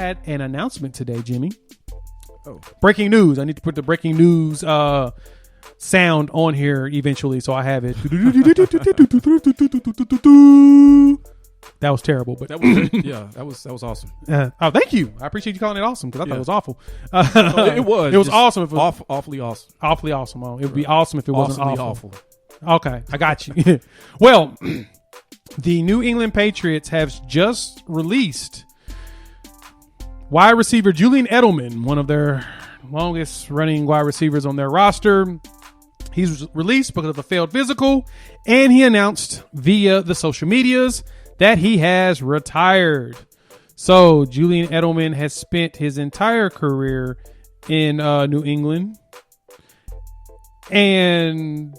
had an announcement today, Jimmy. Oh. Breaking news. I need to put the breaking news sound on here eventually, so I have it. That was terrible, but That was yeah, that was awesome. oh, thank you. I appreciate you calling it awesome because I thought it was awful. It was. It was awesome. If it was awfully awesome. Awfully awesome. Oh, it would be awesome if it wasn't awful. Okay, I got you. Well, the New England Patriots have just released wide receiver Julian Edelman, one of their longest running wide receivers on their roster. He's released because of a failed physical, and he announced via the social medias that he has retired. So Julian Edelman has spent his entire career in New England, and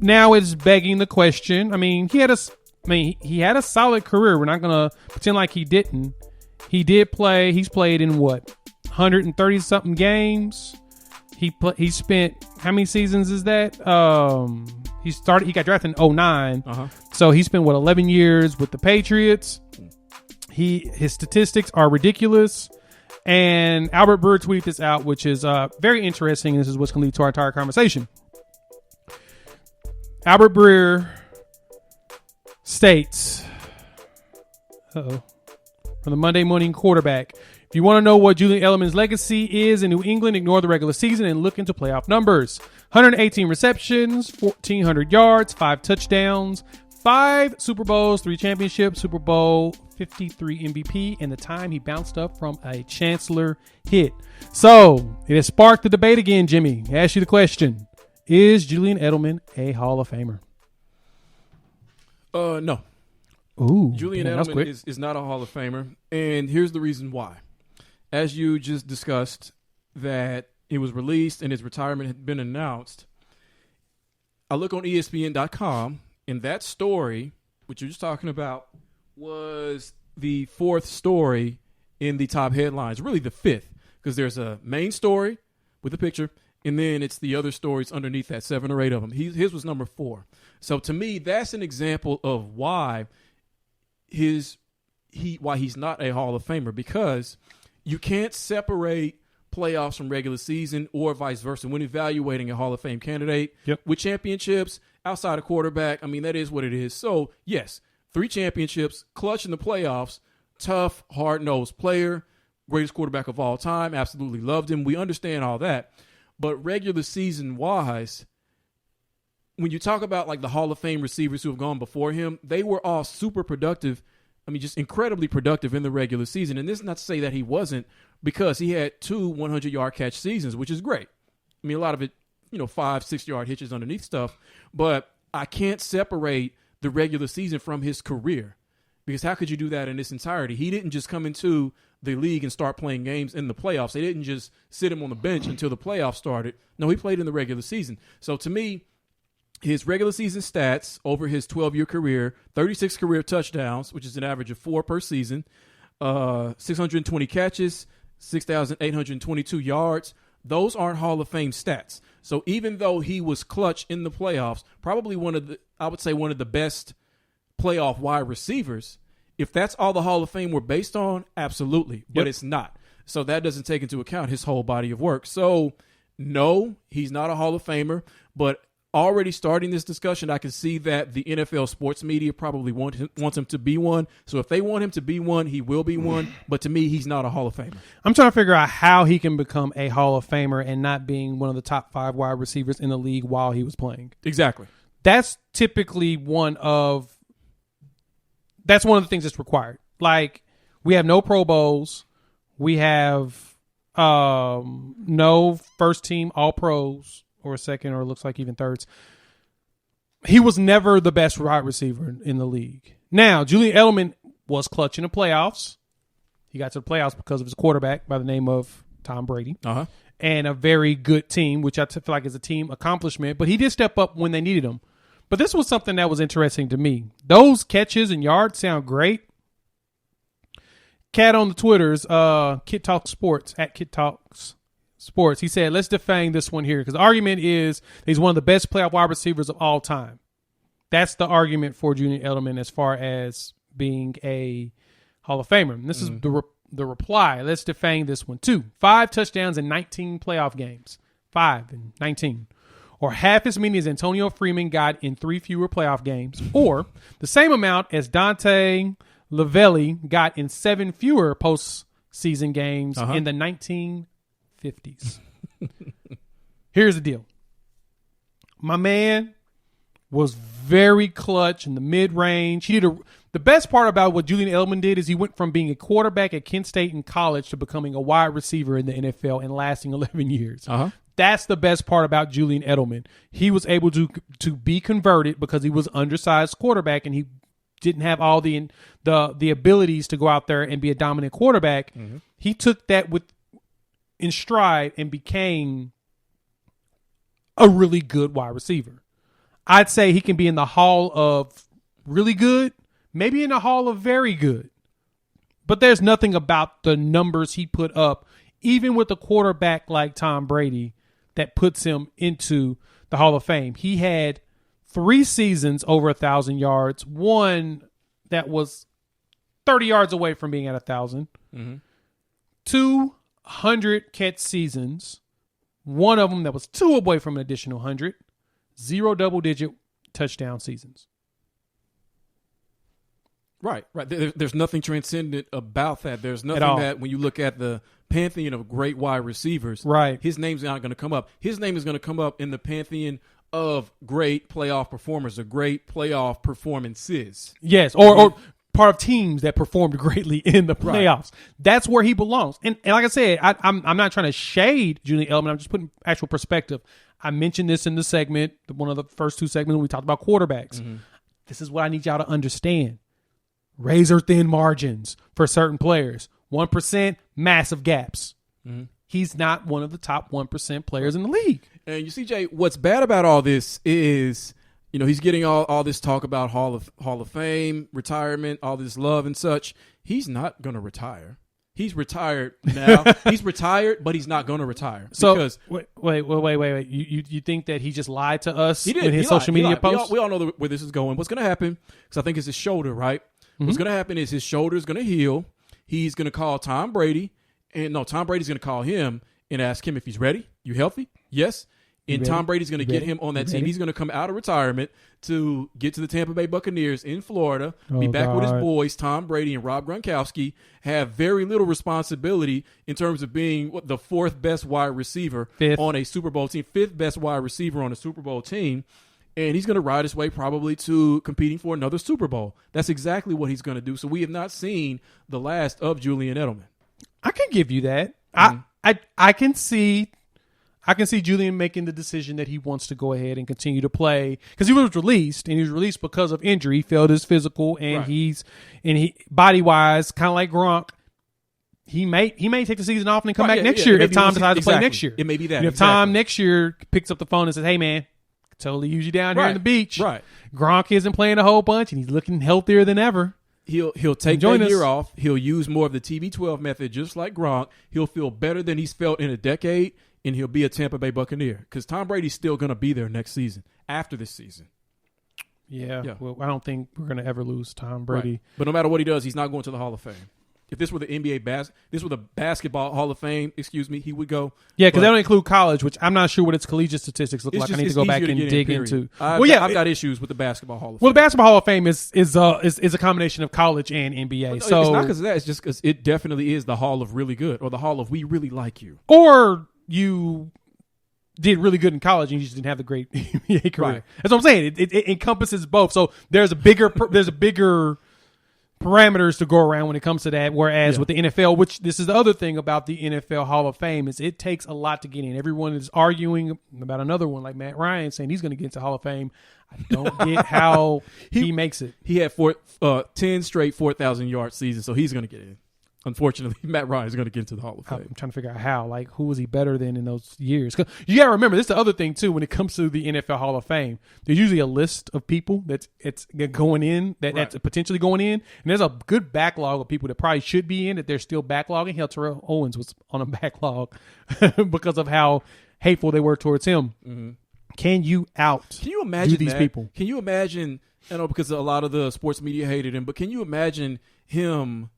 now it's begging the question. I mean, he had a solid career. We're not gonna pretend like he didn't. He did play. He's played in what, 130 something games. He spent, how many seasons is that? He got drafted in 2009. So he spent 11 years with the Patriots. His statistics are ridiculous. And Albert Breer tweeted this out, which is very interesting. This is what's going to lead to our entire conversation. Albert Breer states, from the Monday Morning Quarterback, if you want to know what Julian Edelman's legacy is in New England, ignore the regular season and look into playoff numbers. 118 receptions, 1,400 yards, 5 touchdowns, 5 Super Bowls, 3 championships, Super Bowl 53 MVP, and the time he bounced up from a Chancellor hit. So it has sparked the debate again, Jimmy. I ask you the question. Is Julian Edelman a Hall of Famer? No. Ooh, Julian Edelman is not a Hall of Famer, and here's the reason why. As you just discussed, that it was released and his retirement had been announced. I look on ESPN.com, and that story, which you're just talking about, was the 4th story in the top headlines, really the 5th, because there's a main story with a picture, and then it's the other stories underneath that, 7 or 8 of them. His was number 4. So to me, that's an example of why he's not a Hall of Famer, because you can't separate playoffs from regular season or vice versa when evaluating a Hall of Fame candidate. With championships, outside of quarterback, I mean, that is what it is. So, yes, 3 championships, clutch in the playoffs, tough, hard-nosed player, greatest quarterback of all time, absolutely loved him. We understand all that. But regular season-wise, when you talk about like the Hall of Fame receivers who have gone before him, they were all super productive. I mean, just incredibly productive in the regular season. And this is not to say that he wasn't, because he had 2 100-yard catch seasons, which is great. I mean, a lot of it, 5-6 yard hitches underneath stuff. But I can't separate the regular season from his career, because how could you do that in its entirety? He didn't just come into the league and start playing games in the playoffs. They didn't just sit him on the bench until the playoffs started. No, he played in the regular season. So to me, his regular season stats over his 12-year career, 36 career touchdowns, which is an average of 4 per season, 620 catches, 6,822 yards. Those aren't Hall of Fame stats. So even though he was clutch in the playoffs, probably one of the best playoff wide receivers, if that's all the Hall of Fame were based on, absolutely. But it's not. So that doesn't take into account his whole body of work. So no, he's not a Hall of Famer, but already starting this discussion, I can see that the NFL sports media probably wants him to be one. So if they want him to be one, he will be one. But to me, he's not a Hall of Famer. I'm trying to figure out how he can become a Hall of Famer and not being one of the top 5 wide receivers in the league while he was playing. Exactly. That's typically one of the things that's required. Like, we have no Pro Bowls. We have no first team All Pros, or second, or it looks like even thirds. He was never the best wide receiver in the league. Now, Julian Edelman was clutch in the playoffs. He got to the playoffs because of his quarterback by the name of Tom Brady. And a very good team, which I feel like is a team accomplishment. But he did step up when they needed him. But this was something that was interesting to me. Those catches and yards sound great. Cat on the Twitters, Kid Talk Sports, at Kid Talks Sports, he said, let's defang this one here, because the argument is he's one of the best playoff wide receivers of all time. That's the argument for Julian Edelman as far as being a Hall of Famer. And this is the reply. Let's defang this one too. 5 touchdowns in 19 playoff games. 5 and 19. Or half as many as Antonio Freeman got in 3 fewer playoff games. Or the same amount as Dante Lavelli got in 7 fewer postseason games in the 1950s. Here's the deal. My man was very clutch in the mid-range. The best part about what Julian Edelman did is he went from being a quarterback at Kent State in college to becoming a wide receiver in the NFL and lasting 11 years. That's the best part about Julian Edelman. He was able to be converted because he was undersized quarterback and he didn't have all the abilities to go out there and be a dominant quarterback. He took that in stride and became a really good wide receiver. I'd say he can be in the hall of really good, maybe in the hall of very good. But there's nothing about the numbers he put up, even with a quarterback like Tom Brady, that puts him into the Hall of Fame. He had 3 seasons over 1,000 yards, one that was 30 yards away from being at 1,000, 200 catch seasons, one of them that was 2 away from an additional 100, 0 double-digit touchdown seasons. Right. There's nothing transcendent about that. There's nothing that when you look at the pantheon of great wide receivers, his name's not going to come up. His name is going to come up in the pantheon of great playoff performers or great playoff performances. Yes, or part of teams that performed greatly in the playoffs. That's where he belongs. And like I said, I'm not trying to shade Julian Edelman. I'm just putting actual perspective. I mentioned this in the segment, one of the first 2 segments when we talked about quarterbacks. This is what I need y'all to understand. Razor thin margins for certain players. 1%, massive gaps. He's not one of the top 1% players in the league. And you see, Jay, what's bad about all this is, he's getting all this talk about Hall of Fame, retirement, all this love and such. He's not going to retire. He's retired now. He's retired, but he's not going to retire. So wait. You think that he just lied to us in his social media posts? We all know where this is going. What's going to happen, because I think it's his shoulder, right? What's going to happen is his shoulder is going to heal. He's going to call Tom Brady. Tom Brady's going to call him and ask him if he's ready. You healthy? Yes. And Tom Brady's going to get him on that team. He's going to come out of retirement to get to the Tampa Bay Buccaneers in Florida, be back with his boys, Tom Brady and Rob Gronkowski, have very little responsibility in terms of being the 4th best wide receiver on a Super Bowl team, 5th best wide receiver on a Super Bowl team. And he's going to ride his way probably to competing for another Super Bowl. That's exactly what he's going to do. So we have not seen the last of Julian Edelman. I can give you that. I can see Julian making the decision that he wants to go ahead and continue to play because he was released, and he was released because of injury. He failed his physical, and he body wise, kind of like Gronk. He may take the season off and then come back next year if Tom decides to play next year. It may be that. And if Tom next year picks up the phone and says, "Hey man, totally use you down here on the beach," Gronk isn't playing a whole bunch, and he's looking healthier than ever. He'll take that year off. He'll use more of the TB12 method, just like Gronk. He'll feel better than he's felt in a decade, and he'll be a Tampa Bay Buccaneer because Tom Brady's still going to be there next season, after this season. Yeah. Well, I don't think we're going to ever lose Tom Brady. But no matter what he does, he's not going to the Hall of Fame. If this were the basketball Hall of Fame, he would go. Yeah, because they don't include college, which I'm not sure what its collegiate statistics look like. I need to go back and dig into. I've got issues with the basketball Hall of Fame. Well, the basketball Hall of Fame is a combination of college and NBA. So it's not because of that. It's just because it definitely is the Hall of really good, or the Hall of we really like you, or you did really good in college and you just didn't have the great NBA career. Right. That's what I'm saying. It encompasses both. So there's a bigger parameters to go around when it comes to that. Whereas with the NFL, which this is the other thing about the NFL Hall of Fame, is it takes a lot to get in. Everyone is arguing about another one, like Matt Ryan saying he's going to get into Hall of Fame. I don't get how he makes it. He had 10 straight 4,000-yard seasons, so he's going to get in. Unfortunately, Matt Ryan is going to get into the Hall of Fame. I'm trying to figure out how. Like, who was he better than in those years? 'Cause you got to remember, this is the other thing, too, when it comes to the NFL Hall of Fame. There's usually a list of people that's going in, that's potentially going in. And there's a good backlog of people that probably should be in, that they're still backlogging. Hell, Terrell Owens was on a backlog because of how hateful they were towards him. Mm-hmm. Can you imagine these people? Can you imagine, I know because a lot of the sports media hated him, but can you imagine him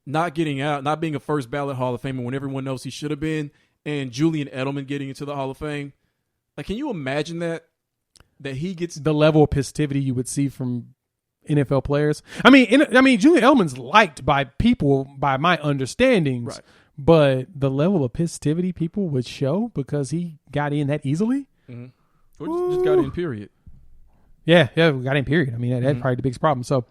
not getting out, not being a first ballot Hall of Famer when everyone knows he should have been, and Julian Edelman getting into the Hall of Fame. Like, can you imagine that he gets the level of positivity you would see from NFL players? I mean, Julian Edelman's liked by people, by my understandings, right. But the level of positivity people would show because he got in that easily. Or just got in, period. Yeah, we got in, period. I mean, that's probably the biggest problem. So,